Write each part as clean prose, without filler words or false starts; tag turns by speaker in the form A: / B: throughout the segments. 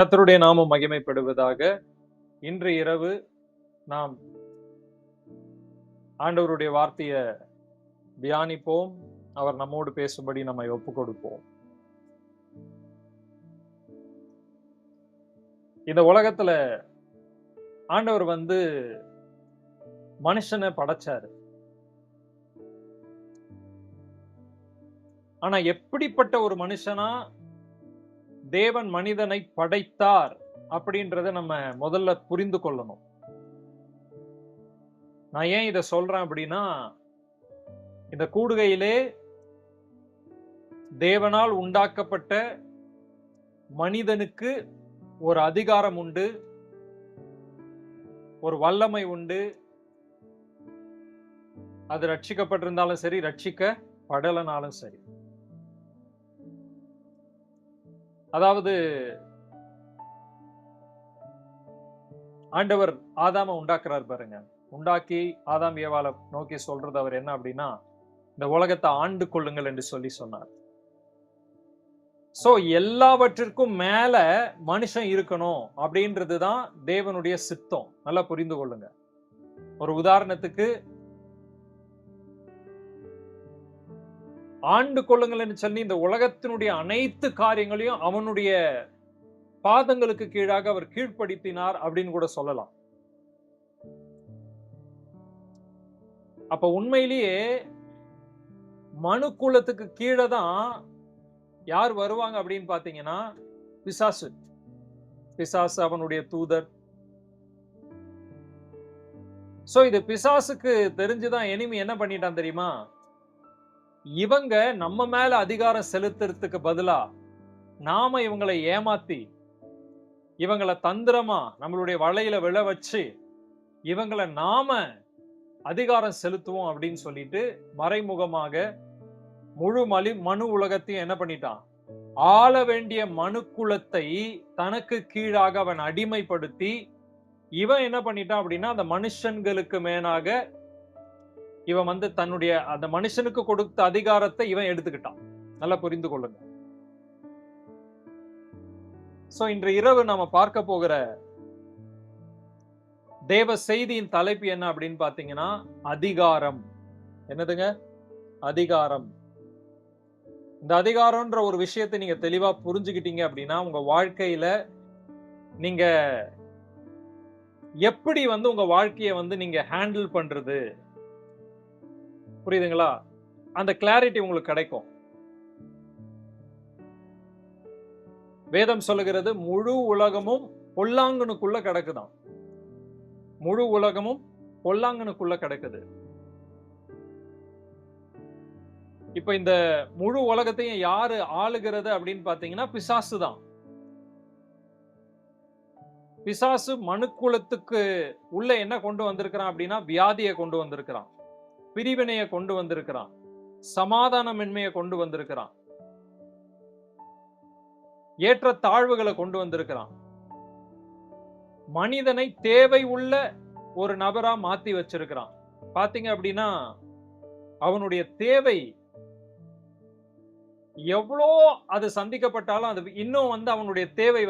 A: கர்த்தருடைய நாமம் மகிமைப்படுவதாக. இன்று இரவு நாம் ஆண்டவருடைய வார்த்தையை தியானிப்போம். அவர் நம்மோடு பேசும்படி நம்மை ஒப்புக் கொடுப்போம். இந்த உலகத்துல ஆண்டவர் மனுஷனை படைச்சாரு. ஆனா எப்படிப்பட்ட ஒரு மனுஷனா தேவன் மனிதனை படைத்தார் அப்படின்றத நம்ம முதல்ல புரிந்து கொள்ளணும். நான் ஏன் இத சொல்றேன் அப்படின்னா, இந்த கூடுகையிலே தேவனால் உண்டாக்கப்பட்ட மனிதனுக்கு ஒரு அதிகாரம் உண்டு, ஒரு வல்லமை உண்டு. அது ரட்சிக்கப்பட்டிருந்தாலும் சரி, ரட்சிக்கப்படலனாலும் சரி. அதாவது ஆண்டவர் ஆதாம உண்டாக்குறார் பாருங்க. உண்டாக்கி ஆதாம் ஏவாளை நோக்கி சொல்றது அவர் என்ன அப்படின்னா, இந்த உலகத்தை ஆண்டு கொள்ளுங்கள் என்று சொல்லி சொன்னார். சோ எல்லாவற்றிற்கும் மேல மனுஷன் இருக்கணும் அப்படின்றதுதான் தேவனுடைய சித்தம். நல்லா புரிந்து கொள்ளுங்க. ஒரு உதாரணத்துக்கு, ஆண்டு கொள்ளுங்கள் என்று சொல்லி இந்த உலகத்தினுடைய அனைத்து காரியங்களையும் அவனுடைய பாதங்களுக்கு கீழாக அவர் கீழ்ப்படுத்தினார் அப்படின்னு கூட சொல்லலாம். அப்ப உண்மையிலேயே மனு குலத்துக்கு கீழே தான் யார் வருவாங்க அப்படின்னு பாத்தீங்கன்னா, பிசாசு. பிசாசு அவனுடைய தூதர். சோ இது பிசாசுக்கு தெரிஞ்சுதான் எனிமி என்ன பண்ணிட்டான் தெரியுமா? இவங்க நம்ம மேல அதிகாரம் செலுத்துறதுக்கு பதிலா நாம இவங்களை ஏமாத்தி, இவங்களை தந்திரமா நம்மளுடைய வலையில விழ வச்சு, இவங்களை நாம அதிகாரம் செலுத்துவோம் அப்படின்னு சொல்லிட்டு மறைமுகமாக முழு மனு உலகத்தையும் என்ன பண்ணிட்டான்? ஆள வேண்டிய மனு குலத்தை தனக்கு கீழாக அவன் அடிமைப்படுத்தி, இவன் என்ன பண்ணிட்டான் அப்படின்னா, அந்த மனுஷன்களுக்கு மேலாக இவன் தன்னுடைய அந்த மனுஷனுக்கு கொடுத்த அதிகாரத்தை இவன் எடுத்துக்கிட்டான். நல்லா புரிந்து கொள்ளுங்க. சோ இன்று இரவு நாம பார்க்க போகிற தேவ செய்தியின் தலைப்பு என்ன அப்படின்னு பாத்தீங்கன்னா, அதிகாரம். என்னதுங்க? அதிகாரம். இந்த அதிகாரம்ன்ற ஒரு விஷயத்தை நீங்க தெளிவா புரிஞ்சுக்கிட்டீங்க அப்படின்னா, உங்க வாழ்க்கையில நீங்க எப்படி உங்க வாழ்க்கையை நீங்க ஹேண்டில் பண்றது, புரியுதுங்களா? அந்த கிளாரிட்டி உங்களுக்கு கிடைக்கும். வேதம் சொல்லுகிறது, முழு உலகமும் பொல்லாங்கனுக்குள்ள கிடக்குதாம். முழு உலகமும் பொல்லாங்கனுக்குள்ள கிடக்குது. இப்ப இந்த முழு உலகத்தையும் யாரு ஆளுகிறது அப்படின்னு பாத்தீங்கன்னா, பிசாசு தான். பிசாசு மனுக்குலத்துக்கு உள்ள என்ன கொண்டு வந்திருக்கிறான் அப்படின்னா, வியாதியை கொண்டு வந்திருக்கிறான், பிரிவினையை கொண்டு வந்திருக்கிறான், சமாதானமின்மையை கொண்டு வந்திருக்கிறான், ஏற்ற தாழ்வுகளை கொண்டு வந்திருக்கிறான். மனிதனை தேவை உள்ள ஒரு நபரா மாத்தி வச்சிருக்கிறான். பாத்தீங்க அப்படின்னா, அவனுடைய தேவை எவ்வளோ அது சந்திக்கப்பட்டாலும் அது இன்னும் அவனுடைய தேவை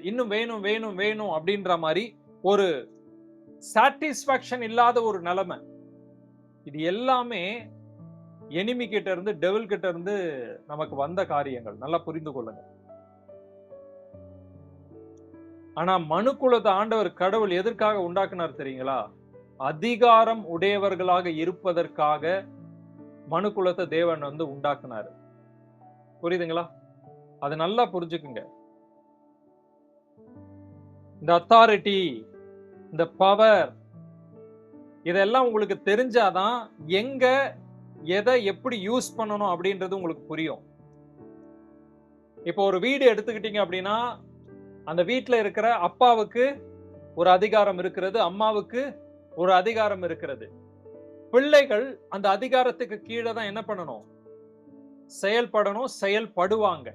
A: இன்னும் வேணும் வேணும் வேணும் அப்படின்ற மாதிரி ஒரு சாட்டிஸ்பாக்சன் இல்லாத ஒரு நிலைமை. இது எல்லாமே எனிமி கிட்ட இருந்து, டெவில் கிட்ட இருந்து நமக்கு வந்த காரியங்கள். நல்லா புரிந்து கொள்ளுங்க. ஆனா மனுக்குலத்தை ஆண்டவர் கடவுள் எதற்காக உண்டாக்குனார் தெரியுங்களா? அதிகாரம் உடையவர்களாக இருப்பதற்காக மனுக்குலத்தை தேவன் உண்டாக்குனாரு. புரியுதுங்களா? அது நல்லா புரிஞ்சுக்குங்க. இந்த அத்தாரிட்டி, இந்த பவர், இதெல்லாம் உங்களுக்கு தெரிஞ்சாதான் எங்க எதை எப்படி யூஸ் பண்ணணும் அப்படின்றது உங்களுக்கு புரியும். இப்போ ஒரு வீடு எடுத்துக்கிட்டீங்க அப்படின்னா, அந்த வீட்டுல இருக்கிற அப்பாவுக்கு ஒரு அதிகாரம் இருக்கிறது, அம்மாவுக்கு ஒரு அதிகாரம் இருக்கிறது. பிள்ளைகள் அந்த அதிகாரத்துக்கு கீழே தான் என்ன பண்ணணும்? செயல்படணும், செயல்படுவாங்க.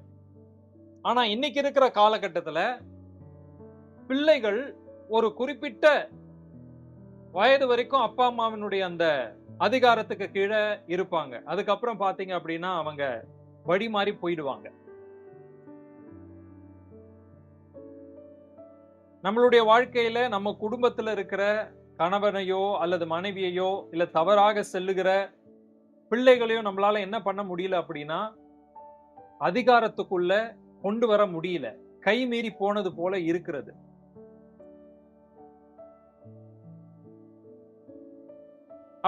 A: ஆனா இன்னைக்கு இருக்கிற காலகட்டத்துல பிள்ளைகள் ஒரு குறிப்பிட்ட வயது வரைக்கும் அப்பா அம்மாவினுடைய அந்த அதிகாரத்துக்கு கீழே இருப்பாங்க. அதுக்கப்புறம் பாத்தீங்க அப்படின்னா அவங்க வழி மாறி போயிடுவாங்க. நம்மளுடைய வாழ்க்கையில நம்ம குடும்பத்துல இருக்கிற கணவனையோ அல்லது மனைவியையோ இல்ல தவறாக செல்லுகிற பிள்ளைகளையோ நம்மளால என்ன பண்ண முடியல அப்படின்னா அதிகாரத்துக்குள்ள கொண்டு வர முடியல. கை மீறி போனது போல இருக்கிறது.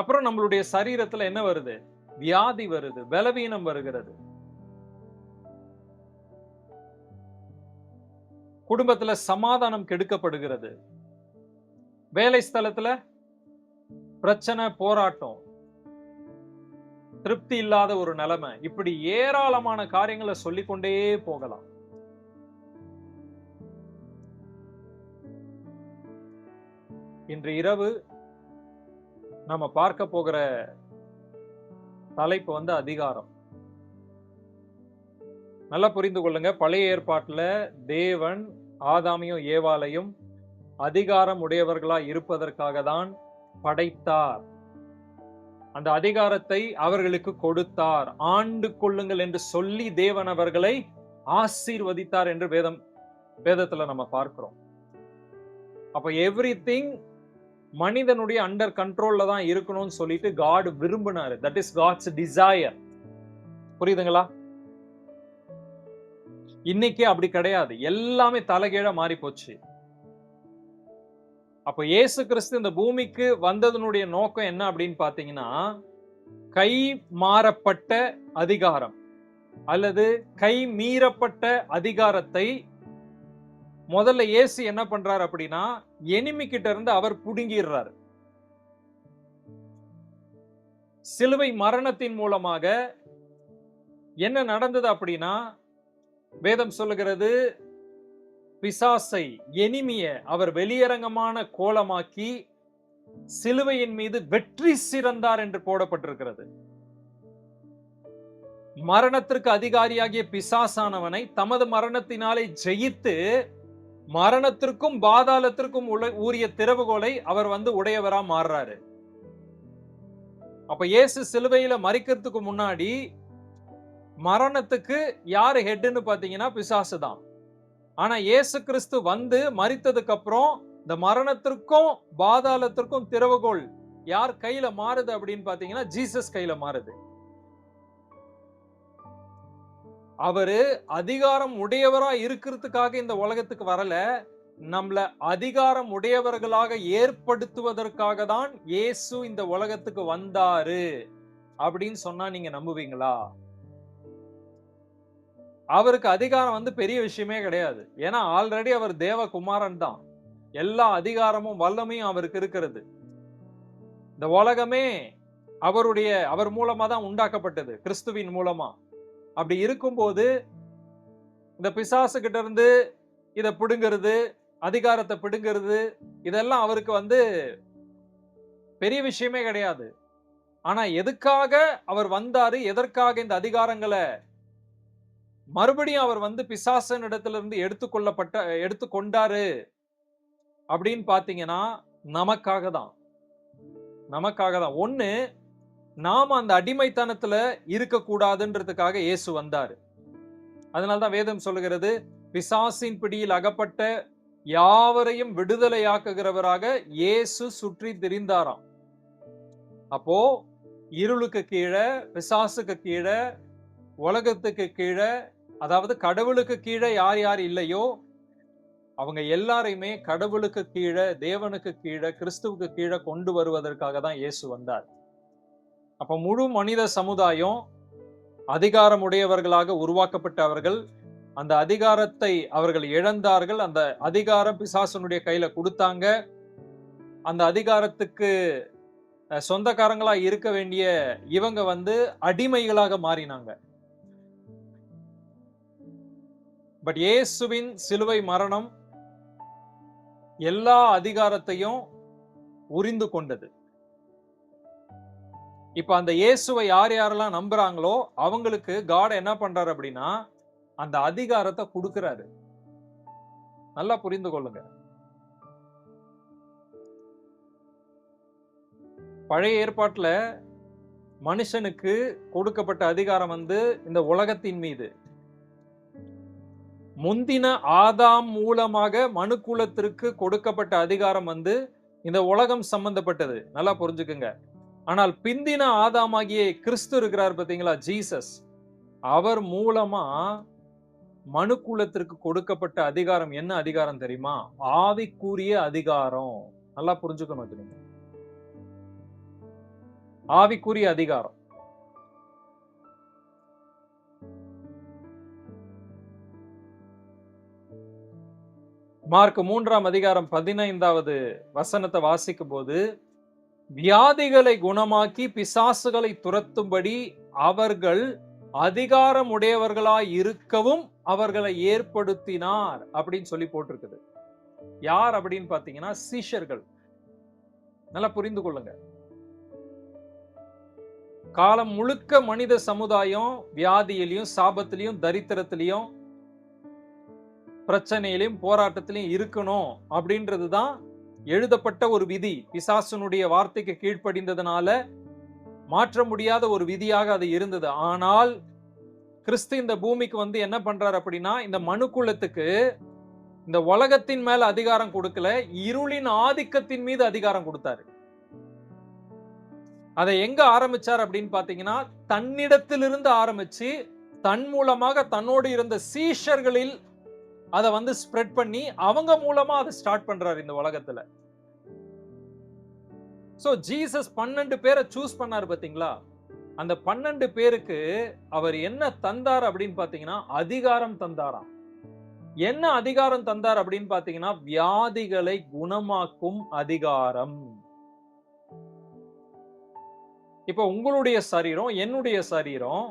A: அப்புறம் நம்மளுடைய சரீரத்துல என்ன வருது? வியாதி வருது, பலவீனம் வருகிறது. குடும்பத்துல சமாதானம் கெடுக்கப்படுகிறது. வேலை ஸ்தலத்துல பிரச்சனை, போராட்டம், திருப்தி இல்லாத ஒரு நிலைமை, இப்படி ஏராளமான காரியங்களை சொல்லிக்கொண்டே போகலாம். இன்று இரவு நம்ம பார்க்க போகிற தலைப்பு அதிகாரம். நல்லா புரிந்து கொள்ளுங்க. பழைய ஏற்பாட்டுல தேவன் ஆதாமையும் ஏவாளையும் அதிகாரம் உடையவர்களா இருப்பதற்காக தான் படைத்தார். அந்த அதிகாரத்தை அவர்களுக்கு கொடுத்தார். ஆண்டு கொள்ளுங்கள் என்று சொல்லி தேவன் அவர்களை ஆசீர்வதித்தார் என்று வேதத்துல நம்ம பார்க்கிறோம். அப்ப எவ்ரிதிங் மனிதனுடைய அண்டர் கண்ட்ரோல்ல தான் இருக்கணும்னு சொல்லிட்டு காட் விரும்பினாரு. That is God's desire. புரியுதுங்களா? இன்னைக்கு அப்படி கிடையாது. எல்லாமே தலைகீழ மாறி போச்சு. அப்ப இயேசு கிறிஸ்து இந்த பூமிக்கு வந்ததனுடைய நோக்கம் என்ன அப்படின்னு பாத்தீங்கன்னா, கை மாறப்பட்ட அதிகாரம் அல்லது கை மீறப்பட்ட அதிகாரத்தை முதல்ல இயேசு என்ன பண்றாரு அப்படின்னா, எனிமி கிட்ட இருந்து அவர் புடுங்கிடுறாரு. சிலுவை மரணத்தின் மூலமாக என்ன நடந்தது அப்படின்னா, வேதம் சொல்லுகிறது, பிசாசை, எனிமிய அவர் வெளியரங்கமான கோலமாக்கி சிலுவையின் மீது வெற்றி சிறந்தார் என்று போடப்பட்டிருக்கிறது. மரணத்திற்கு அதிகாரியாகிய பிசாசானவனை தமது மரணத்தினாலே ஜெயித்து மரணத்திற்கும் பாதாளத்திற்கும் உரிய திறவுகோலை அவர் உடையவரா மாறுறாரு. அப்ப இயேசு சிலுவையில மரிக்கிறதுக்கு முன்னாடி மரணத்துக்கு யாரு ஹெட்னு பாத்தீங்கன்னா பிசாசு தான். ஆனா இயேசு கிறிஸ்து மரித்ததுக்கு அப்புறம் இந்த மரணத்திற்கும் பாதாளத்திற்கும் திறவுகோல் யார் கையில மாறுது அப்படின்னு பாத்தீங்கன்னா ஜீசஸ் கையில மாறுது. அவரு அதிகாரம் உடையவரா இருக்கிறதுக்காக இந்த உலகத்துக்கு வரல, நம்மள அதிகாரம் உடையவர்களாக ஏற்படுத்துவதற்காக தான் இயேசு இந்த உலகத்துக்கு வந்தாரு அப்படின்னு சொன்னா நீங்க நம்புவீங்களா? அவருக்கு அதிகாரம் பெரிய விஷயமே கிடையாது. ஏன்னா ஆல்ரெடி அவர் தேவகுமாரன் தான். எல்லா அதிகாரமும் வல்லமையும் அவருக்கு இருக்கிறது. இந்த உலகமே அவர் மூலமா தான் உண்டாக்கப்பட்டது, கிறிஸ்துவின் மூலமா. அப்படி இருக்கும்போது இந்த பிசாசு கிட்ட இருந்து இத பிடுங்கிறது, அதிகாரத்தை பிடுங்கிறது, இதெல்லாம் அவருக்கு பெரிய விஷயமே கிடையாது. ஆனா எதுக்காக அவர் வந்தாரு, எதற்காக இந்த அதிகாரங்களை மறுபடியும் அவர் பிசாசன் இடத்துல இருந்து எடுத்துக்கொண்டாரு அப்படின்னு பாத்தீங்கன்னா நமக்காக தான். ஒண்ணு, நாம அந்த அடிமைத்தனத்துல இருக்க கூடாதுன்றதுக்காக இயேசு வந்தாரு. அதனால்தான் வேதம் சொல்லுகிறது, பிசாசின் பிடியில் அகப்பட்ட யாவரையும் விடுதலையாக்குகிறவராக இயேசு சுற்றி திரிந்தாராம். அப்போ இருளுக்கு கீழே, பிசாசுக்கு கீழே, உலகத்துக்கு கீழே, அதாவது கடவுளுக்கு கீழே யார் யார் இல்லையோ அவங்க எல்லாரையுமே கடவுளுக்கு கீழே, தேவனுக்கு கீழே, கிறிஸ்துவுக்கு கீழே கொண்டு வருவதற்காக தான் இயேசு வந்தார். அப்ப முழு மனித சமுதாயம் அதிகாரம் உடையவர்களாக உருவாக்கப்பட்டவர்கள். அந்த அதிகாரத்தை அவர்கள் இழந்தார்கள். அந்த அதிகாரம் பிசாசனுடைய கையில கொடுத்தாங்க. அந்த அதிகாரத்துக்கு சொந்தக்காரங்களா இருக்க வேண்டிய இவங்க அடிமைகளாக மாறினாங்க. பட் இயேசுவின் சிலுவை மரணம் எல்லா அதிகாரத்தையும் உரிந்து கொண்டது. இப்ப அந்த இயேசுவை யார் யாரெல்லாம் நம்புறாங்களோ அவங்களுக்கு காட் என்ன பண்றாரு அப்படின்னா அந்த அதிகாரத்தை கொடுக்கிறாரு. நல்லா புரிந்து கொள்ளுங்க. பழைய ஏற்பாட்டுல மனுஷனுக்கு கொடுக்கப்பட்ட அதிகாரம் இந்த உலகத்தின் மீது, முந்தின ஆதாம் மூலமாக மனுக்குலத்திற்கு கொடுக்கப்பட்ட அதிகாரம் இந்த உலகம் சம்பந்தப்பட்டது, நல்லா புரிஞ்சுக்குங்க. ஆனால் பிந்தின ஆதாமாகிய கிறிஸ்து இருக்கிறார் பாத்தீங்களா, ஜீசஸ், அவர் மூலமா மனுக்குலத்திற்கு கொடுக்கப்பட்ட அதிகாரம் என்ன அதிகாரம் தெரியுமா? ஆவிக்குரிய அதிகாரம். நல்லா புரிஞ்சுக்கணும். ஆவிக்குரிய அதிகாரம். மார்க் 3ஆம் அதிகாரம் 15வது வசனத்தை வாசிக்கும் போது, வியாதிகளை குணமாக்கி பிசாசுகளை துரத்தும்படி அவர்கள் அதிகாரம் உடையவர்களாய் இருக்கவும் அவர்களை ஏற்படுத்தினார் அப்படின்னு சொல்லி போட்டிருக்குது. யார் அப்படின்னு பாத்தீங்கன்னா சீஷர்கள். நல்லா புரிந்து கொள்ளுங்க. காலம் முழுக்க மனித சமுதாயம் வியாதியிலையும் சாபத்திலையும் தரித்திரத்திலையும் பிரச்சனையிலையும் போராட்டத்திலையும் இருக்கணும் அப்படின்றதுதான் எழுதப்பட்ட ஒரு விதி. பிசாசுனுடைய வார்த்தைக்கு கீழ்ப்படிந்ததுனால மாற்ற முடியாத ஒரு விதியாக அது இருந்தது. ஆனால் கிறிஸ்து இந்த பூமிக்கு என்ன பண்றாரு அப்படின்னா, இந்த மனுக்குலத்துக்கு இந்த உலகத்தின் மேல அதிகாரம் கொடுக்கல, இருளின் ஆதிக்கத்தின் மீது அதிகாரம் கொடுத்தாரு. அதை எங்க ஆரம்பிச்சார் அப்படின்னு பாத்தீங்கன்னா, தன்னிடத்திலிருந்து ஆரம்பிச்சு தன் மூலமாக தன்னோடு இருந்த சீஷர்களில் அதை ஸ்ப்ரெட் பண்ணி அவங்க மூலமா அதை ஸ்டார்ட் பண்றாரு இந்த உலகத்துல. சோ ஜீசஸ் 12 பேரை சூஸ் பண்ணாரு பாத்தீங்களா? அந்த 12 பேருக்கு அவர் என்ன தந்தார் அப்படின்னு பாத்தீங்கன்னா, அதிகாரம் தந்தாராம். என்ன அதிகாரம் தந்தார் அப்படின்னு பாத்தீங்கன்னா, வியாதிகளை குணமாக்கும் அதிகாரம். இப்ப உங்களுடைய சரீரம், என்னுடைய சரீரம்,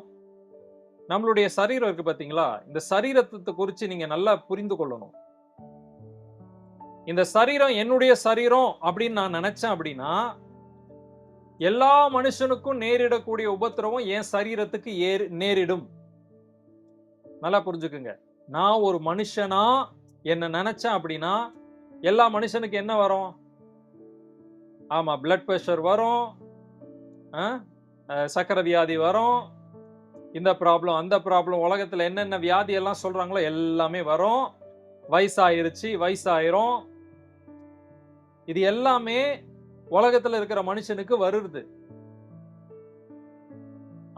A: நம்மளுடைய சரீரம் இருக்கு பாத்தீங்களா? இந்த சரீரத்தை குறிச்சு நீங்க நல்லா புரிந்து கொள்ளணும். இந்த சரீரம் என்னுடைய சரீரம் அப்படின்னு நான் நினைச்சேன் அப்படின்னா, எல்லா மனுஷனுக்கும் நேரிடக்கூடிய உபத்திரவம் என் சரீரத்துக்கு நேரிடும். நல்லா புரிஞ்சுக்குங்க. நான் ஒரு மனுஷனா என்ன நினைச்சேன் அப்படின்னா, எல்லா மனுஷனுக்கு என்ன வரும்? ஆமா, பிளட் பிரஷர் வரும், சக்கரை வியாதி வரும், இந்த ப்ராப்ளம் அந்த ப்ராப்ளம், உலகத்துல என்னென்ன வியாதி எல்லாம் சொல்றாங்களோ எல்லாமே வரும். வயசாயிருச்சு, வயசாயிரும். இது எல்லாமே உலகத்துல இருக்கிற மனுஷனுக்கு வருது.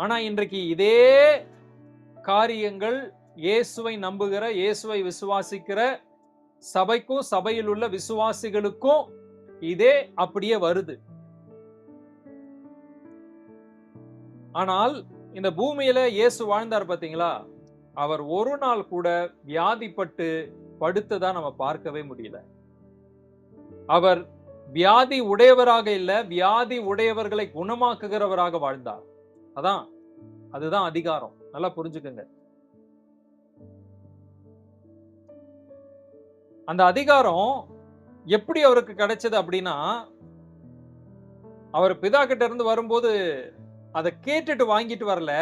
A: ஆனா இன்றைக்கு இதே காரியங்கள் இயேசுவை நம்புகிற, இயேசுவை விசுவாசிக்கிற சபைக்கும் சபையில் உள்ள விசுவாசிகளுக்கும் இதே அப்படியே வருது. ஆனால் இந்த பூமியில இயேசு வாழ்ந்தார் பாத்தீங்களா? அவர் ஒரு நாள் கூட வியாதிப்பட்டு படுத்ததா நம்ம பார்க்கவே முடியல. அவர் வியாதி உடையவராக இல்ல, வியாதி உடையவர்களை குணமாக்குகிறவராக வாழ்ந்தார். அதுதான் அதிகாரம். நல்லா புரிஞ்சுக்கங்க. அந்த அதிகாரம் எப்படி அவருக்கு கிடைச்சது அப்படின்னா, அவர் பிதா கிட்ட இருந்து வரும்போது அதை கேட்டுட்டு வாங்கிட்டு வரல.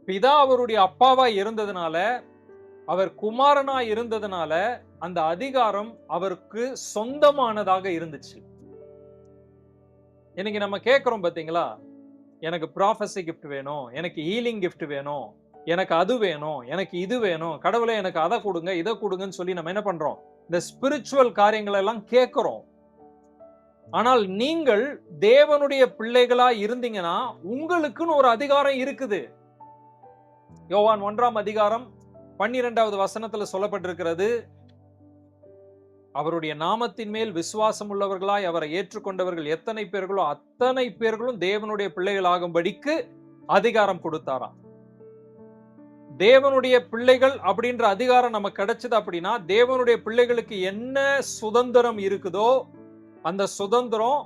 A: பிதா அவருடைய அப்பாவா இருந்ததுனால, அவர் குமாரனா இருந்ததுனால அந்த அதிகாரம் அவருக்கு சொந்தமானதாக இருந்துச்சு. இன்னைக்கு நம்ம கேட்கிறோம் பாத்தீங்களா, எனக்கு ப்ராஃபஸி கிஃப்ட் வேணும், எனக்கு ஹீலிங் கிஃப்ட் வேணும், எனக்கு அது வேணும், எனக்கு இது வேணும், கடவுளே எனக்கு அதை கொடுங்க இதை கொடுங்கன்னு சொல்லி நம்ம என்ன பண்றோம்? இந்த ஸ்பிரிச்சுவல் காரியங்கள் எல்லாம் கேட்கிறோம். ஆனால் நீங்கள் தேவனுடைய பிள்ளைகளா இருந்தீங்கன்னா உங்களுக்குன்னு ஒரு அதிகாரம் இருக்குது. யோவான் 1ஆம் அதிகாரம் 12வது வசனத்துல சொல்லப்பட்டிருக்கிறது, அவருடைய நாமத்தின் மேல் விசுவாசம் உள்ளவர்களாய் அவரை ஏற்றுக்கொண்டவர்கள் எத்தனை பேர்களோ அத்தனை பேர்களும் தேவனுடைய பிள்ளைகளாகும்படிக்கு அதிகாரம் கொடுத்தாராம். தேவனுடைய பிள்ளைகள் அப்படின்ற அதிகாரம் நமக்கு கிடைச்சது அப்படின்னா, தேவனுடைய பிள்ளைகளுக்கு என்ன சுதந்திரம் இருக்குதோ அந்த சுதந்திரம்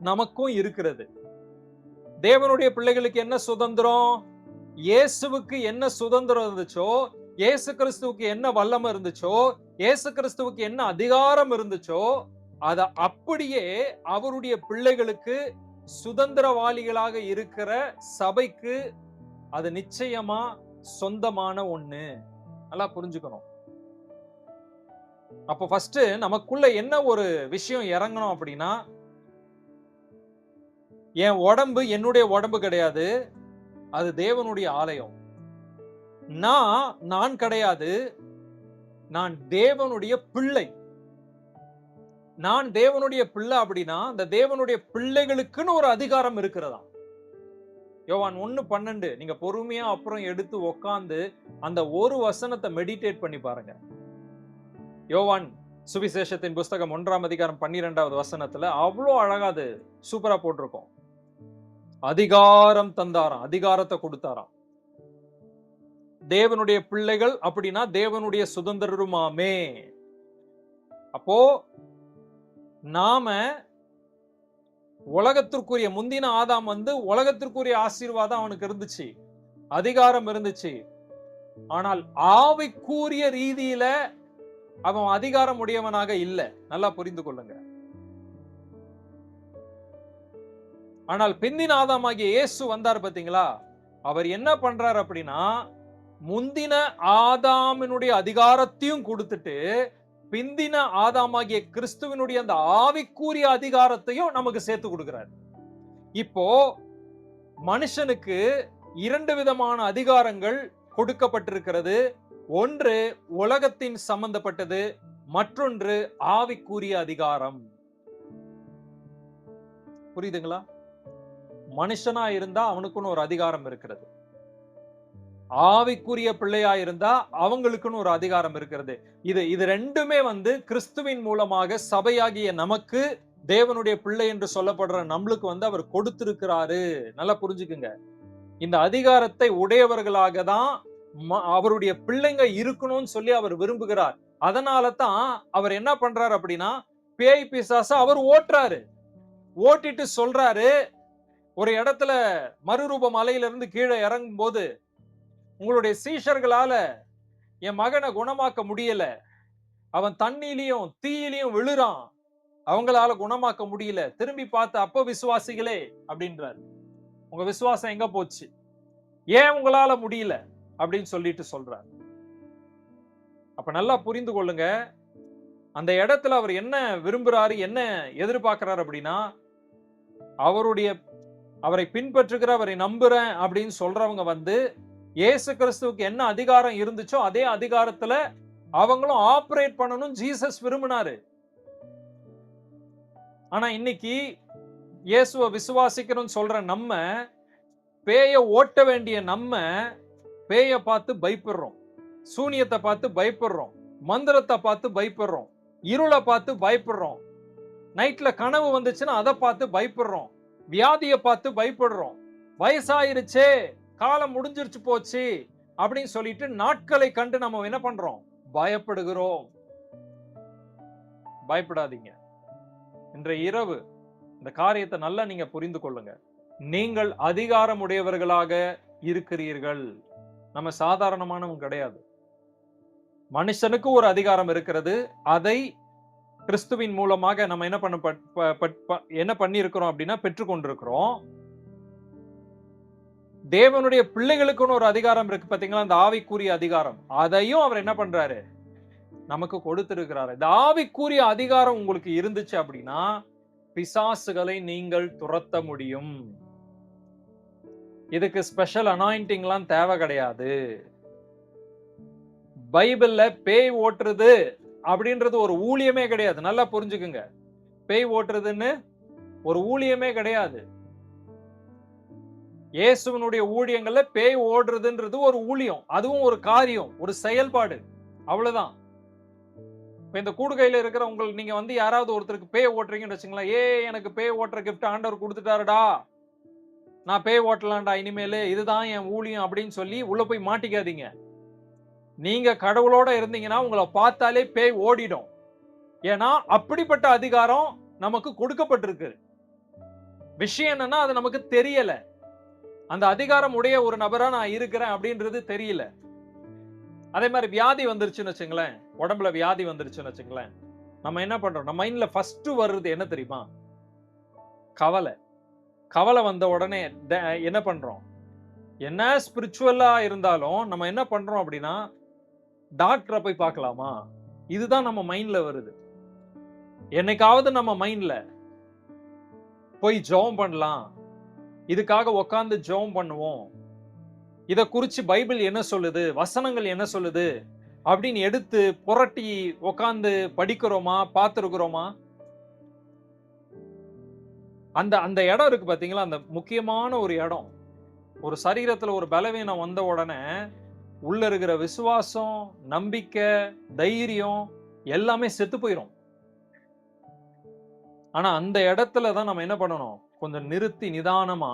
A: நமக்கும் இருக்கிறது. தேவனுடைய பிள்ளைகளுக்கு என்ன சுதந்திரம்? இயேசுவுக்கு என்ன சுதந்திரம் இருந்துச்சோ, இயேசு கிறிஸ்துவுக்கு என்ன வல்லமை இருந்துச்சோ, இயேசு கிறிஸ்துவுக்கு என்ன அதிகாரம் இருந்துச்சோ, அத அப்படியே அவருடைய பிள்ளைகளுக்கு சுதந்திரவாளிகளாக இருக்கிற சபைக்கு அது நிச்சயமா சொந்தமான ஒண்ணு. நல்லா புரிஞ்சுக்கணும். அப்ப ஃபர்ஸ்ட் நமக்குள்ள என்ன ஒரு விஷயம் இறங்கணும் அப்படின்னா, என் உடம்பு என்னுடைய உடம்பு கிடையாது, அது தேவனுடைய ஆலயம். நான் கிடையாது, நான் தேவனுடைய பிள்ளை. நான் தேவனுடைய பிள்ளை அப்படின்னா அந்த தேவனுடைய பிள்ளைகளுக்குன்னு ஒரு அதிகாரம் இருக்கிறதா. யோவான் 1:12 நீங்க பொறுமையா அப்புறம் எடுத்து உட்கார்ந்து அந்த ஒரு வசனத்தை மெடிடேட் பண்ணி பாருங்க. யோவான் சுவிசேஷத்தின் புஸ்தகம் 1ஆம் அதிகாரம் 12வது வசனத்துல அவ்வளோ அழகா அது சூப்பரா போட்டிருக்கோம். அதிகாரம் தந்தாராம், அதிகாரத்தை கொடுத்தாராம். தேவனுடைய பிள்ளைகள் அப்படின்னா தேவனுடைய சுதந்திரருமாமே. அப்போ நாம உலகத்திற்குரிய முந்தின ஆதாம் வந்து உலகத்திற்குரிய ஆசீர்வாதம் அவனுக்கு இருந்துச்சு, அதிகாரம் இருந்துச்சு. ஆனால் ஆவிக்குரிய ரீதியில அவன் அதிகாரம் உடையவனாக இல்ல. நல்லா புரிந்து கொள்ளுங்க. ஆனால் பிந்தின ஆதாமாகிய இயேசு வந்தார் பாத்தீங்களா, அவர் என்ன பண்றார் அப்படின்னா முந்தின ஆதாமினுடைய அதிகாரத்தையும் கொடுத்துட்டு பிந்தின ஆதாமாகிய கிறிஸ்துவினுடைய அந்த ஆவிக்குரிய அதிகாரத்தையும் நமக்கு சேர்த்து கொடுக்கிறார். இப்போ மனுஷனுக்கு 2 விதமான அதிகாரங்கள் கொடுக்கப்பட்டிருக்கிறது. ஒன்று உலகத்தின் சம்பந்தப்பட்டது, மற்றொன்று ஆவிக்குரிய அதிகாரம். புரியுதுங்களா? மனுஷனா இருந்தா அவனுக்குன்னு ஒரு அதிகாரம் இருக்கிறது. ஆவிக்குரிய பிள்ளையா இருந்தா அவங்களுக்குன்னு ஒரு அதிகாரம் இருக்கிறது. இது ரெண்டுமே வந்து கிறிஸ்துவின் மூலமாக சபையாகிய நமக்கு, தேவனுடைய பிள்ளை என்று சொல்லப்படுற நம்மளுக்கு வந்து அவர் கொடுத்திருக்கிறாரு. நல்லா புரிஞ்சுக்குங்க. இந்த அதிகாரத்தை உடையவர்களாக தான் அவருடைய பிள்ளைங்க இருக்கணும்னு சொல்லி அவர் விரும்புகிறார். அதனால தான் அவர் என்ன பண்றாரு அப்படின்னா பேய் பிசாச அவர் ஓட்டுறாரு. ஓட்டிட்டு சொல்றாரு, ஒரு இடத்துல மறுரூப மலையிலிருந்து கீழே இறங்கும் போது, உங்களுடைய சீஷர்களால என் மகனை குணமாக்க முடியல, அவன் தண்ணியிலையும் தீயிலையும் விழுறான், அவங்களால குணமாக்க முடியல, திரும்பி பார்த்து அப்ப விசுவாசிகளே அப்படின்றார். உங்க விசுவாசம் எங்க போச்சு, ஏன் உங்களால முடியல அப்படின்னு சொல்லிட்டு சொல்றார். அப்ப நல்லா புரிந்து கொள்ளுங்க, அந்த இடத்துல அவர் என்ன விரும்புறாரு, என்ன எதிர்பார்க்கிறார் அப்படின்னா அவரை பின்பற்றுகிற, அவரை நம்புறேன் அப்படின்னு சொல்றவங்க வந்து இயேசு கிறிஸ்துவுக்கு என்ன அதிகாரம் இருந்துச்சோ அதே அதிகாரத்துல அவங்களும் ஆபரேட் பண்ணணும் ஜீசஸ் விரும்பினாரு. ஆனா இன்னைக்கு இயேசுவை விசுவாசிக்கிறோம் சொல்ற நம்ம, பேய ஓட்ட வேண்டிய நம்ம பேய பார்த்து பயப்படுறோம், சூனியத்தை பார்த்து பயப்படுறோம், மந்திரத்தை பார்த்து பயப்படுறோம், இருளை பார்த்து பயப்படுறோம், நைட்ல கனவு வந்துச்சுன்னா அதை பார்த்து பயப்படுறோம், வியாதியை பார்த்து பயப்படுறோம், வயசாயிருச்சே காலம் முடிஞ்சிருச்சு போச்சு அப்படின்னு சொல்லிட்டு நாட்களை கண்டு நம்ம என்ன பண்றோம், பயப்படுகிறோம். பயப்படாதீங்க. இன்றைய இரவு இந்த காரியத்தை நல்லா நீங்க புரிந்து கொள்ளுங்க. நீங்கள் அதிகாரம் உடையவர்களாக இருக்கிறீர்கள். நம்ம சாதாரணமானவங்க கிடையாது. மனுஷனுக்கு ஒரு அதிகாரம் இருக்கிறது. அதை கிறிஸ்துவின் மூலமாக நம்ம என்ன பண்ணி இருக்கிறோம் அப்படின்னா பெற்றுக்கொண்டிருக்கிறோம். தேவனுடைய பிள்ளைகளுக்குன்னு ஒரு அதிகாரம் இருக்கு பாத்தீங்களா, அந்த ஆவிக்குரிய அதிகாரம், அதையும் அவர் என்ன பண்றாரு, நமக்கு கொடுத்திருக்கிறாரு. இந்த ஆவிக்குரிய அதிகாரம் உங்களுக்கு இருந்துச்சு அப்படின்னா பிசாசுகளை நீங்கள் துரத்த முடியும். இதுக்கு ஸ்பெஷல் அனாயிண்டிங்லாம் தேவை கிடையாது. பைபிள்ல பேய் ஓட்டுறது அப்படின்றது ஒரு ஊழியமே கிடையாது. நல்லா புரிஞ்சுக்குங்க. பேய் ஓட்டுறதுன்னு ஒரு ஊழியமே கிடையாது. இயேசுவினுடைய ஊழியங்கள்ல பேய் ஓடுறதுன்றது ஒரு ஊழியம், அதுவும் ஒரு காரியம், ஒரு செயல்பாடு, அவ்வளவுதான். இப்ப இந்த கூடுகையில இருக்கிற உங்களுக்கு, நீங்க வந்து யாராவது ஒருத்தருக்கு பேய் ஓட்டுறீங்கன்னு வச்சுங்களேன், எனக்கு பேய் ஓட்டுற கிஃப்ட் ஆண்டவர் கொடுத்துட்டாருடா, நான் பேய் ஓட்டலாம்டா இனிமேல், இதுதான் என் ஊழியம் அப்படின்னு சொல்லி உள்ள போய் மாட்டிக்காதீங்க. நீங்க கடவுளோட இருந்தீங்கன்னா உங்களை பார்த்தாலே பேய் ஓடிடும். ஏன்னா அப்படிப்பட்ட அதிகாரம் நமக்கு கொடுக்கப்பட்டிருக்கு. விஷயம் என்னன்னா அது நமக்கு தெரியல. அந்த அதிகாரம் உடைய ஒரு நபரா நான் இருக்கிறேன் அப்படின்றது தெரியல. அதே மாதிரி வியாதி வந்துருச்சுன்னு வச்சுங்களேன், உடம்புல வியாதி வந்துருச்சுன்னு வச்சுங்களேன், நம்ம என்ன பண்றோம், நம்ம மைண்ட்ல ஃபர்ஸ்ட் வர்றது என்ன தெரியுமா, கவலை. கவலை வந்த உடனே என்ன பண்றோம், என்ன ஸ்பிரிச்சுவலா இருந்தாலும் நம்ம என்ன பண்றோம் அப்படின்னா டாக்டரை போய் பார்க்கலாமா, இதுதான் நம்ம மைண்ட்ல வருது. என்னைக்காவது நம்ம மைண்ட்ல போய் ஜெபம் பண்ணலாம், இதுக்காக உட்கார்ந்து ஜெபம் பண்ணுவோம், இத குறிச்சு பைபிள் என்ன சொல்லுது, வசனங்கள் என்ன சொல்லுது அப்படின்னு எடுத்து புரட்டி உக்காந்து படிக்கிறோமா, பார்த்திருக்கிறோமா? அந்த அந்த இடம் இருக்கு பாத்தீங்களா, அந்த முக்கியமான ஒரு இடம். ஒரு சரீரத்துல ஒரு பலவீனம் வந்த உடனே உள்ள இருக்கிற விசுவாசம், நம்பிக்கை, தைரியம் எல்லாமே செத்து போயிரும். ஆனா அந்த இடத்துல தான் நம்ம என்ன பண்ணணும், கொஞ்சம் நிறுத்தி நிதானமா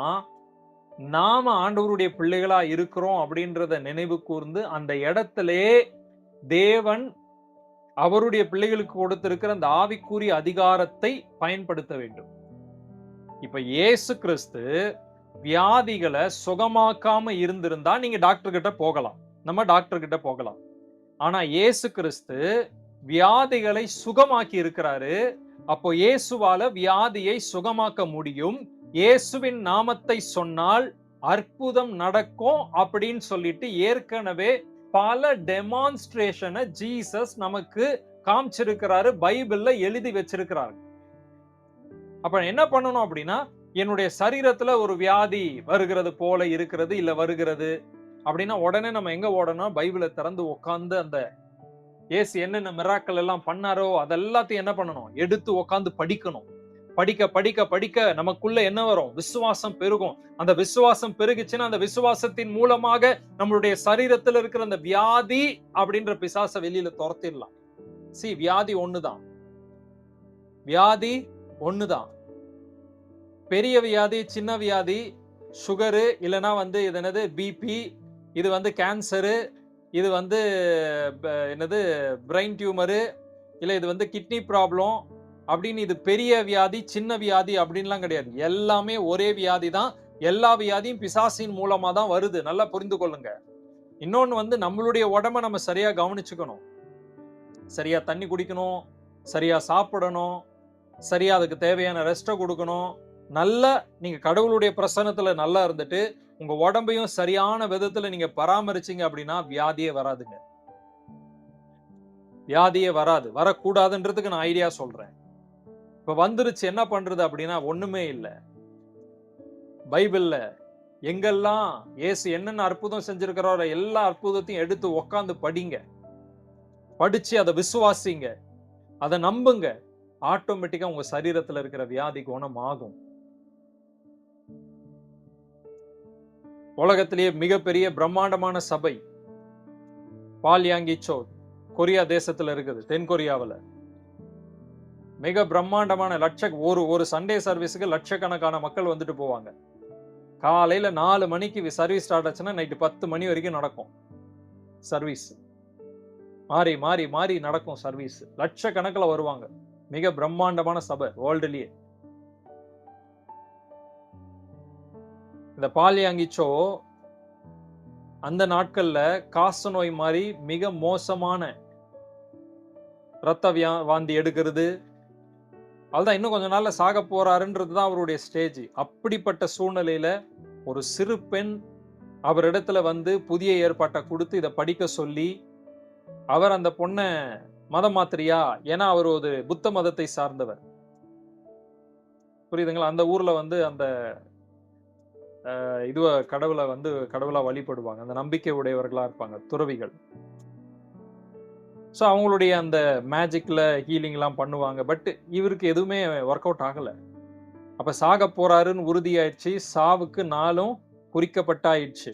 A: நாம ஆண்டவருடைய பிள்ளைகளா இருக்கிறோம் அப்படின்றத நினைவு கூர்ந்து அந்த இடத்திலே தேவன் அவருடைய பிள்ளைகளுக்கு கொடுத்திருக்கிற அந்த ஆவிக்குரிய அதிகாரத்தை பயன்படுத்த வேண்டும். இப்ப இயேசு கிறிஸ்து வியாதிகளை சுகமாக்காம இருந்திருந்தா நீங்க டாக்டர் கிட்ட போகலாம், நம்ம டாக்டர் கிட்ட போகலாம். ஆனா இயேசு கிறிஸ்து வியாதிகளை சுகமாக்கி இருக்கிறாரு. அப்போ இயேசுவால வியாதியை சுகமாக்க முடியும். இயேசுவின் நாமத்தை சொன்னால் அற்புதம் நடக்கும் அப்படின்னு சொல்லிட்டு ஏற்கனவே பல டெமான்ஸ்ட்ரேஷனை ஜீசஸ் நமக்கு காமிச்சிருக்கிறாரு, பைபிள்ல எழுதி வச்சிருக்கிறாரு. அப்ப என்ன பண்ணணும் அப்படின்னா, என்னுடைய சரீரத்துல ஒரு வியாதி வருகிறது போல இருக்கிறது, இல்ல வருகிறது அப்படின்னா உடனே நம்ம எங்க ஓடணும், பைபிளை திறந்து உட்கார்ந்து அந்த இயேசு என்னென்ன மிராக்கள் எல்லாம் பண்ணாரோ அதெல்லாத்தையும் என்ன பண்ணணும், எடுத்து உட்கார்ந்து படிக்கணும். படிக்க படிக்க படிக்க நமக்குள்ள என்ன வரும், விசுவாசம் பெருகும். அந்த விசுவாசம் பெருகுச்சுன்னா அந்த விசுவாசத்தின் மூலமாக நம்மளுடைய சரீரத்தில் இருக்கிற அந்த வியாதி அப்படின்ற பிசாசை வெளியில துரத்திடலாம். வியாதி ஒண்ணுதான், வியாதி ஒண்ணுதான். பெரிய வியாதி, சின்ன வியாதி, சுகரு, இல்லைன்னா இது என்னது பிபி, இது கேன்சரு, இது என்னது பிரெயின் டியூமரு, இல்ல இது கிட்னி ப்ராப்ளம் அப்படின்னு இது பெரிய வியாதி சின்ன வியாதி அப்படின்லாம் கிடையாது. எல்லாமே ஒரே வியாதி தான். எல்லா வியாதியும் பிசாசின் மூலமா தான் வருது. நல்லா புரிந்து கொள்ளுங்க. இன்னொன்னு நம்மளுடைய உடம்ப நம்ம சரியா கவனிச்சுக்கணும். சரியா தண்ணி குடிக்கணும், சரியா சாப்பிடணும், சரியா அதுக்கு தேவையான ரெஸ்ட கொடுக்கணும். நல்லா நீங்க கடவுளுடைய பிரசன்னத்துல நல்லா இருந்துட்டு உங்க உடம்பையும் சரியான விதத்துல நீங்க பராமரிச்சீங்க அப்படின்னா வியாதியே வராதுங்க. வியாதியே வராது, வரக்கூடாதுன்றதுக்கு நான் ஐடியா சொல்றேன். இப்ப வந்துருச்சு, என்ன பண்றது அப்படின்னா ஒண்ணுமே இல்ல. பைபிள்ல எங்கெல்லாம் இயேசு என்னென்ன அற்புதம் செஞ்சிருக்கிறாரோ எல்லா அற்புதத்தையும் எடுத்து உட்கார்ந்து படிங்க. படிச்சு அதை விசுவாசிங்க, அதை நம்புங்க. ஆட்டோமேட்டிக்கா உங்க சரீரத்துல இருக்கிற வியாதி குணம் ஆகும். உலகத்திலேயே மிகப்பெரிய பிரம்மாண்டமான சபை பால்யாங்கிச்சோ கொரியா தேசத்துல இருக்குது, தென் கொரியாவில். மிக பிரம்மாண்டமான ஒரு சண்டே சர்வீஸுக்கு லட்சக்கணக்கான மக்கள் வந்துட்டு போவாங்க. காலையில 4 மணிக்கு சர்வீஸ் ஸ்டார்ட் ஆச்சுன்னா நைட்டு 10 மணி வரைக்கும் நடக்கும் சர்வீஸ். மாறி மாறி மாறி நடக்கும் சர்வீஸ். லட்சக்கணக்கில் வருவாங்க. மிக பிரம்மாண்டமான சபை வேர்ல்டுலயே. இந்த பால்யாங்கிச்சோ அந்த நாட்கள்ல காச நோய் மாதிரி மிக மோசமான ரத்த வாந்தி எடுக்கிறது, அதுதான் இன்னும் கொஞ்ச நாள்ல சாக போறாருன்றதுதான் அவருடைய ஸ்டேஜ். அப்படிப்பட்ட சூழ்நிலையில ஒரு சிறு பெண் அவரிடத்துல புதிய ஏற்பாட்டை கொடுத்து இதை படிக்க சொல்லி, அவர் அந்த பொண்ணை மதம் மாத்திரியா, ஏன்னா அவர் ஒரு புத்த மதத்தை சார்ந்தவர், புரியுதுங்களா? அந்த ஊர்ல அந்த இதுவ கடவுளா வழிபடுவாங்க. அந்த நம்பிக்கை உடையவர்களா இருப்பாங்க, துறவிகள். ஸோ அவங்களுடைய அந்த மேஜிக்ல ஹீலிங் எல்லாம் பண்ணுவாங்க. பட் இவருக்கு எதுவுமே ஒர்க் அவுட் ஆகல. அப்ப சாக போறாருன்னு உறுதியாயிடுச்சு, சாவுக்கு நாளும் குறிக்கப்பட்டாயிடுச்சு.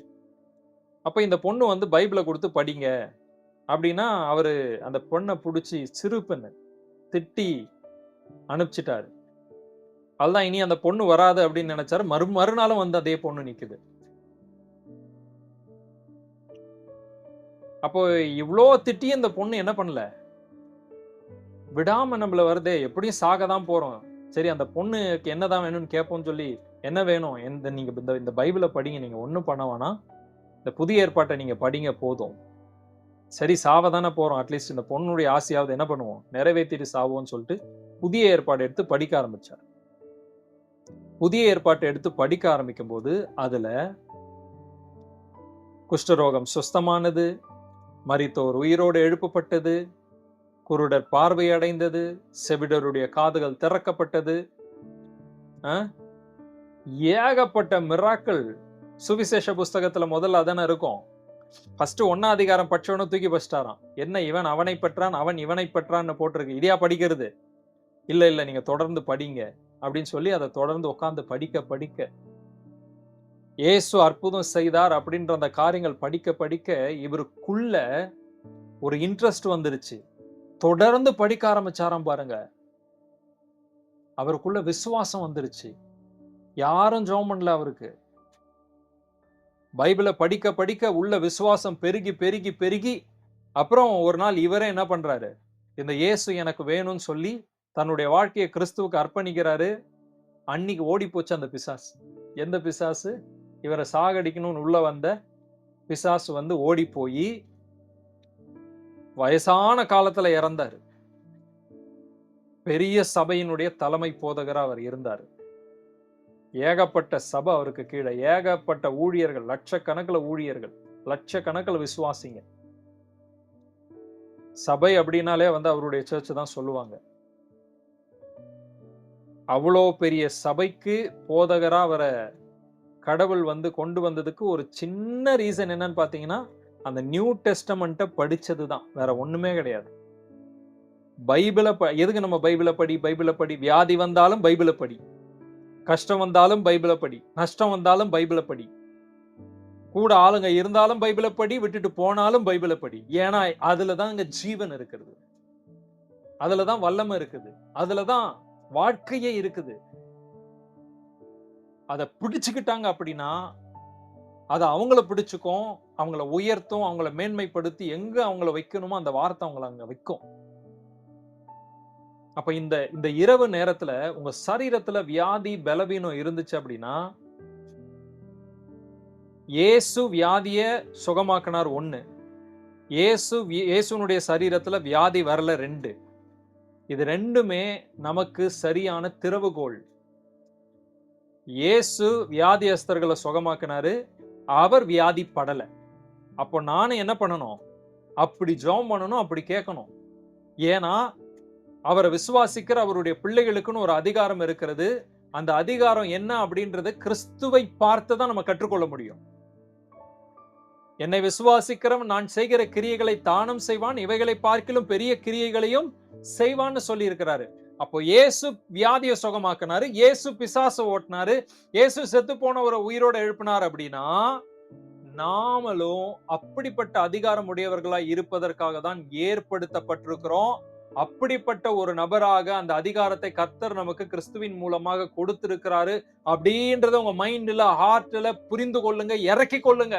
A: அப்ப இந்த பொண்ணு பைபிளை கொடுத்து படிங்க அப்படின்னா அவரு அந்த பொண்ணை பிடிச்சி, சிறு பெண்ணு திட்டி அனுப்பிச்சிட்டாரு. அதுதான் இனி அந்த பொண்ணு வராது அப்படின்னு நினைச்சாரு. மறுநாளும் அதே பொண்ணு நிக்குது. அப்போ இவ்வளோ திட்டி இந்த பொண்ணு என்ன பண்ணல, விடாம நம்மள வருதே, எப்படியும் சாக தான் போறோம், சரி அந்த பொண்ணுக்கு என்னதான் வேணும்னு கேட்போம்னு சொல்லி, என்ன வேணும், நீங்க இந்த பைபிளை படிங்க, நீங்க ஒண்ணும் பண்ண வேணாம், இந்த புதிய ஏற்பாட்டை நீங்க படிங்க போதும், சரி சாவதானே போறோம், அட்லீஸ்ட் இந்த பொண்ணுடைய ஆசையாவது என்ன பண்ணுவோம், நிறைவேற்றிட்டு சாவோம்னு சொல்லிட்டு புதிய ஏற்பாடு எடுத்து படிக்க ஆரம்பிச்சார். புதிய ஏற்பாட்டை எடுத்து படிக்க ஆரம்பிக்கும் போது அதுல குஷ்டரோகம் சுஸ்தமானது, மரித்தோர் உயிரோடு எழுப்பப்பட்டது, குருடர் பார்வை அடைந்தது, செவிடருடைய காதுகள் திறக்கப்பட்டது, ஏகப்பட்ட மிராக்கள் சுவிசேஷ புஸ்தகத்துல முதல்ல அதானே இருக்கும். ஃபர்ஸ்ட் 1ஆம் அதிகாரம் படிச்சவன தூக்கி வச்சிட்டாராம். என்ன இவன் அவனை பெற்றான், அவன் இவனை பெற்றான்னு போட்டிருக்கு. இதையா படிக்கிறது? இல்ல நீங்க தொடர்ந்து படிங்க அப்படின்னு சொல்லி அதை தொடர்ந்து உட்கார்ந்து படிக்க இயேசு அற்புதம் செய்தார் அப்படின்ற அந்த காரியங்கள் படிக்க இவருக்குள்ள ஒரு இன்ட்ரெஸ்ட் வந்துருச்சு. தொடர்ந்து படிக்க ஆரம்பிச்சாராம் பாருங்க. அவருக்குள்ள விசுவாசம் வந்துருச்சு. யாரும் ஜெபம் பண்ணல அவருக்கு. பைபிளை படிக்க உள்ள விசுவாசம் பெருகி அப்புறம் ஒரு நாள் இவரே என்ன பண்றாரு, இந்த இயேசு எனக்கு வேணும்னு சொல்லி தன்னுடைய வாழ்க்கையை கிறிஸ்துவுக்கு அர்ப்பணிக்கிறாரு. அன்னைக்கு ஓடி போச்சு அந்த பிசாசு. எந்த பிசாசு? இவரை சாகடிக்கணும்னு உள்ள வந்த பிசாசு வந்து ஓடி போய் வயசான காலத்துல இறந்தாரு. பெரிய சபையினுடைய தலைமை போதகரா அவர் இருந்தார். ஏகப்பட்ட சபை அவருக்கு கீழே, ஏகப்பட்ட ஊழியர்கள், லட்சக்கணக்கில் விசுவாசிங்க. சபை அப்படின்னாலே வந்து அவருடைய சர்ச் தான் சொல்லுவாங்க. அவ்வளோ பெரிய சபைக்கு போதகரா அவரை கடவுள் வந்து கொண்டு வந்ததுக்கு ஒரு சின்ன ரீசன் என்னன்னு பாத்தீங்கன்னா, அந்த நியூ டெஸ்டமெண்ட்டை படிச்சதுதான், வேற ஒண்ணுமே கிடையாது. பைபிளை எதுக்கு நம்ம பைபிளை படி? வியாதி வந்தாலும் பைபிளை படி, கஷ்டம் வந்தாலும் பைபிளை படி, நஷ்டம் வந்தாலும் பைபிளை படி, கூட ஆளுங்க இருந்தாலும் பைபிளை படி, விட்டுட்டு போனாலும் பைபிளை படி. ஏன்னா அதுலதான் இங்க ஜீவன் இருக்குது, அதுலதான் வல்லமை இருக்குது, அதுலதான் வாழ்க்கையே இருக்குது. அதை பிடிச்சுக்கிட்டாங்க அப்படின்னா அதை அவங்கள பிடிச்சுக்கும், அவங்கள உயர்த்தும், அவங்கள மேன்மைப்படுத்தி எங்க அவங்கள வைக்கணுமோ அந்த வார்த்தை அவங்கள அங்க வைக்கும். அப்ப இந்த இரவு நேரத்துல உங்க சரீரத்துல வியாதி பலவீனம் இருந்துச்சு அப்படின்னா, இயேசு வியாதிய சுகமாக்கினார் 1, இயேசுனுடைய சரீரத்துல வியாதி வரல 2. இது ரெண்டுமே நமக்கு சரியான திறவுகோல். இயேசு வியாதியஸ்தர்களை சுகமாக்கினாரு, அவர் வியாதி படல. அப்போ நானும் என்ன பண்ணணும்? அப்படி ஜெபம் பண்ணணும், அப்படி கேட்கணும். ஏன்னா அவரை விசுவாசிக்கிற அவருடைய பிள்ளைகளுக்குன்னு ஒரு அதிகாரம் இருக்கிறது. அந்த அதிகாரம் என்ன அப்படின்றது கிறிஸ்துவை பார்த்து தான் நம்ம கற்றுக்கொள்ள முடியும். என்னை விசுவாசிக்கிறவன் நான் செய்கிற கிரியைகளை தானும் செய்வான், இவைகளை பார்க்கிலும் பெரிய கிரியைகளையும் செய்வான்னு சொல்லி இருக்கிறாரு. அப்போ இயேசு வியாதியை சுகமாக்கினாரு, இயேசு பிசாசை ஓட்டினாரு, இயேசு செத்து போனவரை உயிரோட எழுப்பினார். அப்படின்னா நாமளும் அப்படிப்பட்ட அதிகாரம் உடையவர்களாய் இருப்பதற்காக தான் ஏற்படுத்தப்பட்டிருக்கிறோம். அப்படிப்பட்ட ஒரு நபராக அந்த அதிகாரத்தை கர்த்தர் நமக்கு கிறிஸ்துவின் மூலமாக கொடுத்திருக்கிறாரு அப்படின்றத உங்க மைண்ட்ல, ஹார்ட்ல புரிந்து கொள்ளுங்க, இறக்கி கொள்ளுங்க.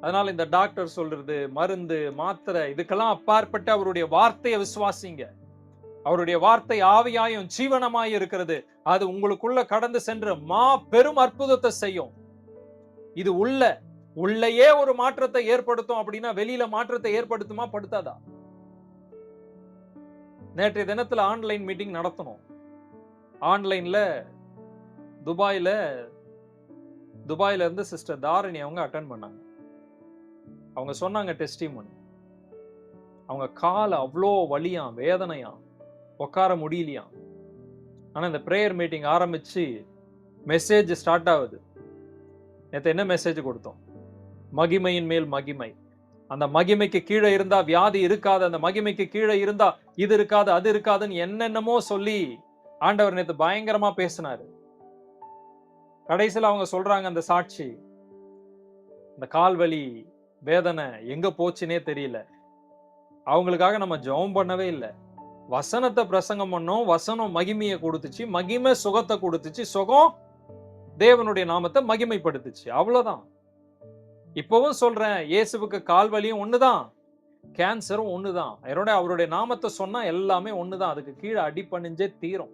A: அதனால இந்த டாக்டர் சொல்றது, மருந்து, மாத்திரை, இதுக்கெல்லாம் அப்பாற்பட்டு அவருடைய வார்த்தையை விசுவாசிங்க. அவருடைய வார்த்தை ஆவியாயும் ஜீவனமாய் இருக்கிறது. அது உங்களுக்குள்ள கடந்து சென்று பெரும் அற்புதத்தை செய்யும். இது உள்ளேயே ஒரு மாற்றத்தை ஏற்படுத்தும் அப்படின்னா வெளியில மாற்றத்தை ஏற்படுத்துமா, படுத்தாதா? நேற்றைய தினத்துல ஆன்லைன் மீட்டிங் நடத்தணும். ஆன்லைன்ல துபாயில இருந்து சிஸ்டர் தாரணி அவங்க அட்டெண்ட் பண்ணாங்க. அவங்க சொன்னாங்க டெஸ்டிமோனி. அவங்க கால அவ்வளோ வலியாம், வேதனையாம், உட்கார முடியலையாம். ஆனா இந்த பிரேயர் மீட்டிங் ஆரம்பிச்சு மெசேஜ் ஸ்டார்ட் ஆகுது. நேற்று என்ன மெசேஜ் கொடுத்தோம்? மகிமையின் மேல் மகிமை. அந்த மகிமைக்கு கீழே இருந்தா வியாதி இருக்காது, அந்த மகிமைக்கு கீழே இருந்தா இது இருக்காது, அது இருக்காதுன்னு என்னென்னமோ சொல்லி ஆண்டவர் நேற்று பயங்கரமா பேசினாரு. கடைசியில் அவங்க சொல்றாங்க, அந்த சாட்சி, இந்த கால்வலி வேதனை எங்க போச்சுனே தெரியல. அவங்களுக்காக நம்ம ஜெபம் பண்ணவே இல்லை, வசனத்தை பிரசங்கம் பண்ணோம். வசனம் மகிமையை கொடுத்துச்சு, மகிமை சுகத்தை கொடுத்துச்சு, சுகம் தேவனுடைய நாமத்தை மகிமைப்படுத்துச்சு. அவ்வளவுதான். இப்பவும் சொல்றேன், இயேசுவுக்கு கால்வலியும் ஒண்ணுதான், கேன்சரும் ஒண்ணுதான். அவருடைய நாமத்தை சொன்னா எல்லாமே ஒண்ணுதான். அதுக்கு கீழே அடிபணிஞ்சே தீரும்.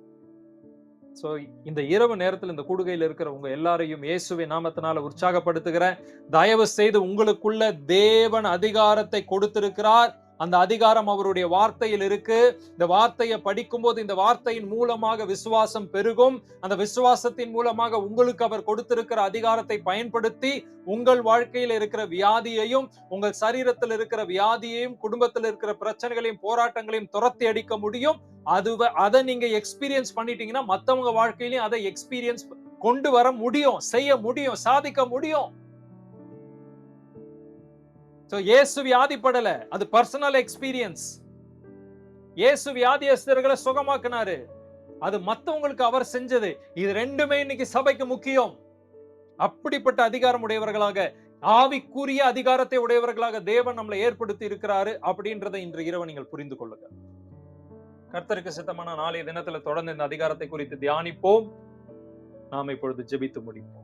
A: சோ இந்த இரவு நேரத்தில் இந்த கூடுகையில் இருக்கிற உங்க எல்லாரையும் இயேசுவின் நாமத்தினால உற்சாகப்படுத்துகிறேன். தயவு செய்து உங்களுக்குள்ள தேவன் அதிகாரத்தை கொடுத்திருக்கிறார். அந்த அதிகாரம் அவருடைய வார்த்தையில் இருக்கு. இந்த வார்த்தையை படிக்கும் போது இந்த வார்த்தையின் மூலமாக விசுவாசம் பெருகும். அந்த விசுவாசத்தின் மூலமாக உங்களுக்கு அவர் கொடுத்திருக்கிற அதிகாரத்தை பயன்படுத்தி உங்கள் வாழ்க்கையில் இருக்கிற வியாதியையும், உங்கள் சரீரத்தில் இருக்கிற வியாதியையும், குடும்பத்தில் இருக்கிற பிரச்சனைகளையும், போராட்டங்களையும் துரத்தி அடிக்க முடியும். அதை நீங்க எக்ஸ்பீரியன்ஸ் பண்ணிட்டீங்கன்னா மத்தவங்க வாழ்க்கையிலையும் அதை எக்ஸ்பீரியன்ஸ் கொண்டு வர முடியும், செய்ய முடியும், சாதிக்க முடியும். சோ இயேசு வியாதிப்படல, அது பர்சனல் எக்ஸ்பீரியன்ஸ். இயேசு வியாதியஸ்தர்களை சுகமாக்குனாரு, அது மத்தவங்களுக்கு அவர் செஞ்சது. இது ரெண்டுமே இன்னைக்கு சபைக்கு முக்கியம். அப்படிப்பட்ட அதிகாரம் உடையவர்களாக, ஆவிக்குரிய அதிகாரத்தை உடையவர்களாக தேவன் நம்மளை ஏற்படுத்தி இருக்கிறாரு அப்படின்றதை இன்று இரவு நீங்கள் புரிந்து கொள்ளுங்க. கர்த்தருக்கு சித்தமான நாளைய தினத்துல தொடர்ந்து இந்த அதிகாரத்தை குறித்து தியானிப்போம். நாம் இப்பொழுது ஜெபித்து முடிப்போம்.